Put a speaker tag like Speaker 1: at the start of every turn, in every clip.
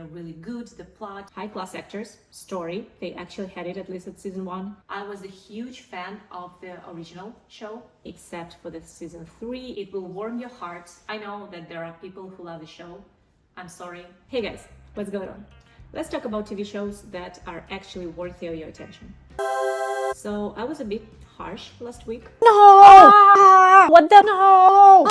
Speaker 1: they're really good. The plot, high-class actors, story, they actually had it at least at season 1. I was a huge fan of the original show, except for the season 3. It will warm your heart. I know that there are people who love the show. I'm sorry. Hey guys, what's going on? Let's talk about TV shows that are actually worthy of your attention. So I was a bit harsh last week.
Speaker 2: No! What the? No!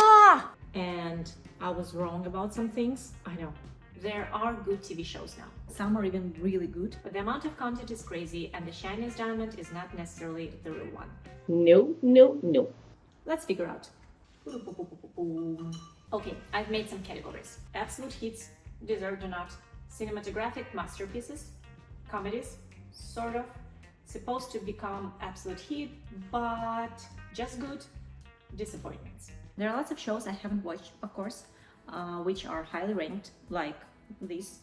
Speaker 1: And I was wrong about some things. I know. There are good TV shows now. Some are even really good, but the amount of content is crazy and the shiniest diamond is not necessarily the real one.
Speaker 2: No.
Speaker 1: Let's figure out. Okay, I've made some categories. Absolute hits, deserved or not, cinematographic masterpieces, comedies, sort of, supposed to become absolute hit, but just good, disappointments. There are lots of shows I haven't watched, of course, which are highly ranked, like these.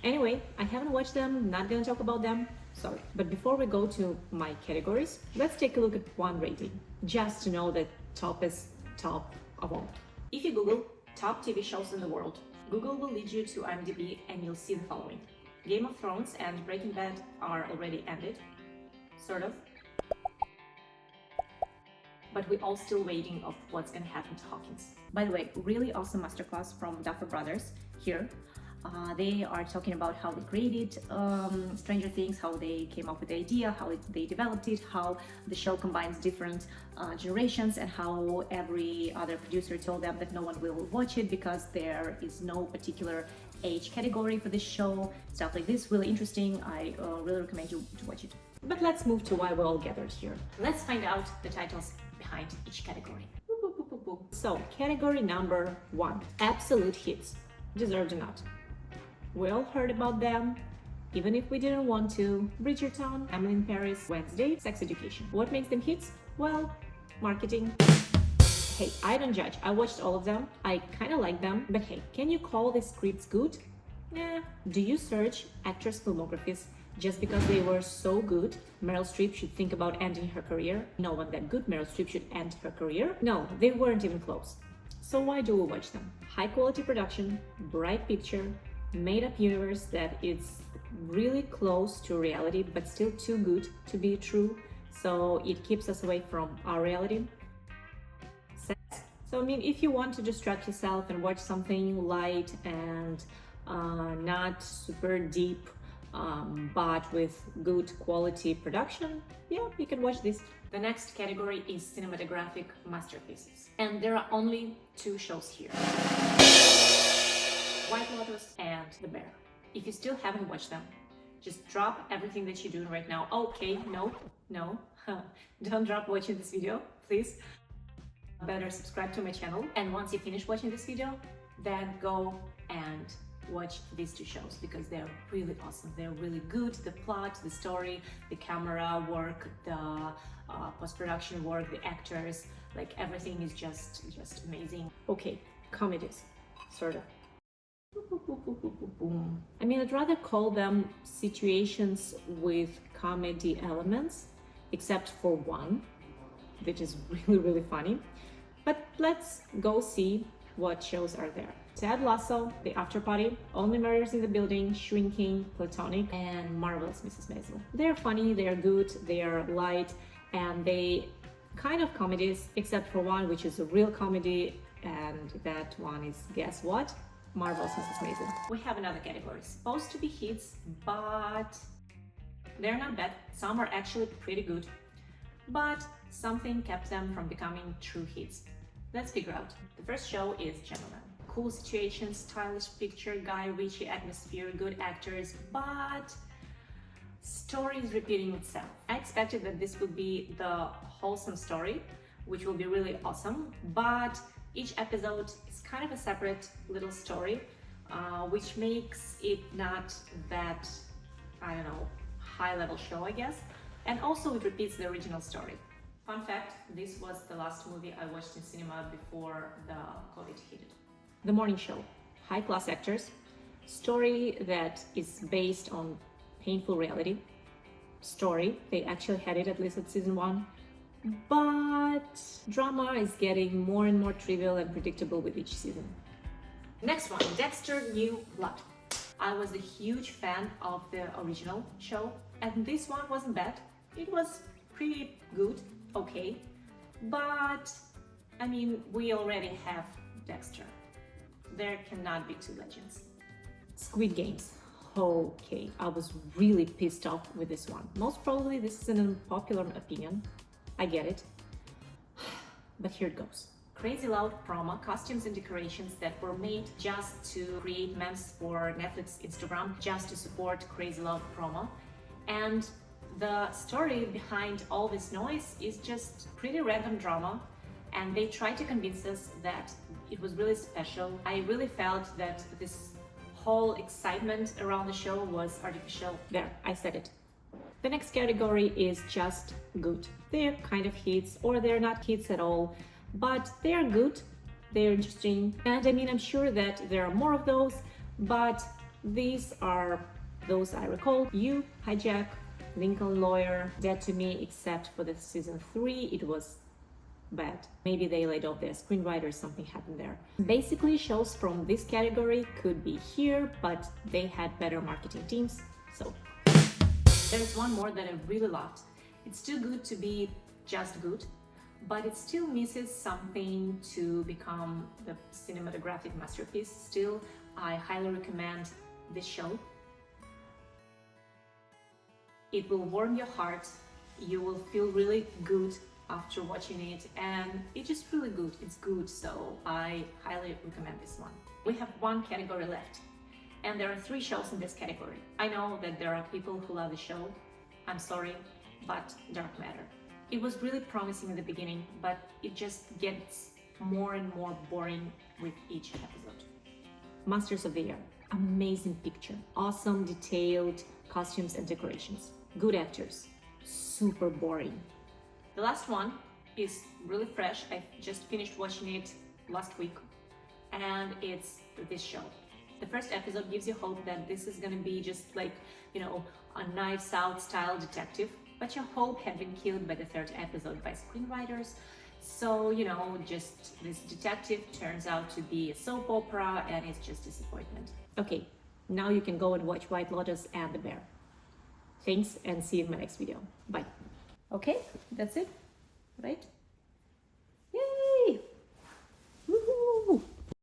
Speaker 1: Anyway, I haven't watched them, not gonna talk about them, sorry. But before we go to my categories, let's take a look at one rating, just to know that top is top of all. If you Google top TV shows in the world, Google will lead you to IMDb and you'll see the following. Game of Thrones and Breaking Bad are already ended, sort of. But we're all still waiting of what's gonna happen to Hawkins. By the way, really awesome masterclass from Duffer Brothers here. They are talking about how they created Stranger Things, how they came up with the idea, how they developed it, how the show combines different generations, and how every other producer told them that no one will watch it because there is no particular age category for this show. Stuff like this, really interesting. I really recommend you to watch it. But let's move to why we're all gathered here. Let's find out the titles behind each category. So, category number 1, absolute hits, deserved or not. We all heard about them, even if we didn't want to. Bridgerton, Emily in Paris, Wednesday, Sex Education. What makes them hits? Well, marketing. Hey, I don't judge. I watched all of them. I kind of like them. But hey, can you call the scripts good? Nah. Do you search actors' filmographies just because they were so good? Meryl Streep should think about ending her career. No one that good Meryl Streep should end her career. No, they weren't even close. So why do we watch them? High quality production, bright picture, made-up universe that is really close to reality but still too good to be true, so it keeps us away from our reality. So I mean, if you want to distract yourself and watch something light and not super deep but with good quality production, yeah, you can watch this. The next category is cinematographic masterpieces, and there are only 2 shows here: White Lotus and The Bear. If you still haven't watched them, just drop everything that you're doing right now. Okay, no, don't drop watching this video, please. Better subscribe to my channel, and once you finish watching this video, then go and watch these 2 shows because they're really awesome. They're really good. The plot, the story, the camera work, the post-production work, the actors, like everything is just amazing. Okay, comedies, sort of. I mean, I'd rather call them situations with comedy elements, except for one, which is really funny. But let's go see what shows are there. Ted Lasso, The After Party, Only Murders in the Building, Shrinking, Platonic, and Marvelous Mrs. Maisel. They're funny, they're good, they're light, and they kind of comedies, except for one, which is a real comedy, and that one is, guess what? Marvelous Mrs. Maisel. We have another category, supposed to be hits, but they're not bad. Some are actually pretty good, but something kept them from becoming true hits. Let's figure out. The first show is Gentlemen. Cool situation, stylish picture, Guy Ritchie atmosphere, good actors, but story is repeating itself. I expected that this would be the wholesome story, which will be really awesome, but each episode is kind of a separate little story, which makes it not that, I don't know, high-level show, I guess. And also it repeats the original story. Fun fact, this was the last movie I watched in cinema before the COVID hit. The Morning Show. High-class actors. Story that is based on painful reality. Story, they actually had it at least at season 1. But drama is getting more and more trivial and predictable with each season. Next one, Dexter New Blood. I was a huge fan of the original show, and this one wasn't bad. It was pretty good, okay, but I mean, we already have Dexter. There cannot be two legends. Squid Games. Okay, I was really pissed off with this one. Most probably this is an unpopular opinion. I get it. But here it goes. Crazy loud promo, costumes and decorations that were made just to create memes for Netflix Instagram, just to support Crazy loud promo. And the story behind all this noise is just pretty random drama, and they try to convince us that it was really special. I really felt that this whole excitement around the show was artificial. There, I said it. The next category is just good. They're kind of hits, or they're not hits at all, but they are good, they're interesting, and I mean, I'm sure that there are more of those, but these are those I recall. You, Hijack, Lincoln Lawyer, Dead to Me, except for the season 3, it was bad. Maybe they laid off their screenwriters, something happened there. Basically, shows from this category could be here, but they had better marketing teams, so. There's one more that I really loved. It's too good to be just good, but it still misses something to become the cinematographic masterpiece. Still, I highly recommend this show. It will warm your heart, you will feel really good after watching it, and it's just really good. It's good, so I highly recommend this one. We have one category left, and there are 3 shows in this category. I know that there are people who love the show. I'm sorry, but Dark Matter. It was really promising in the beginning, but it just gets more and more boring with each episode. Masters of the Air. Amazing picture, awesome detailed costumes and decorations, good actors, super boring. The last one is really fresh. I just finished watching it last week, and it's this show. The first episode gives you hope that this is gonna be just like, you know, a Knives Out style detective, but your hope had been killed by the 3rd episode by screenwriters. So, you know, just this detective turns out to be a soap opera, and it's just disappointment. Okay, now you can go and watch White Lotus and The Bear. Thanks, and see you in my next video. Bye. Okay, that's it, right?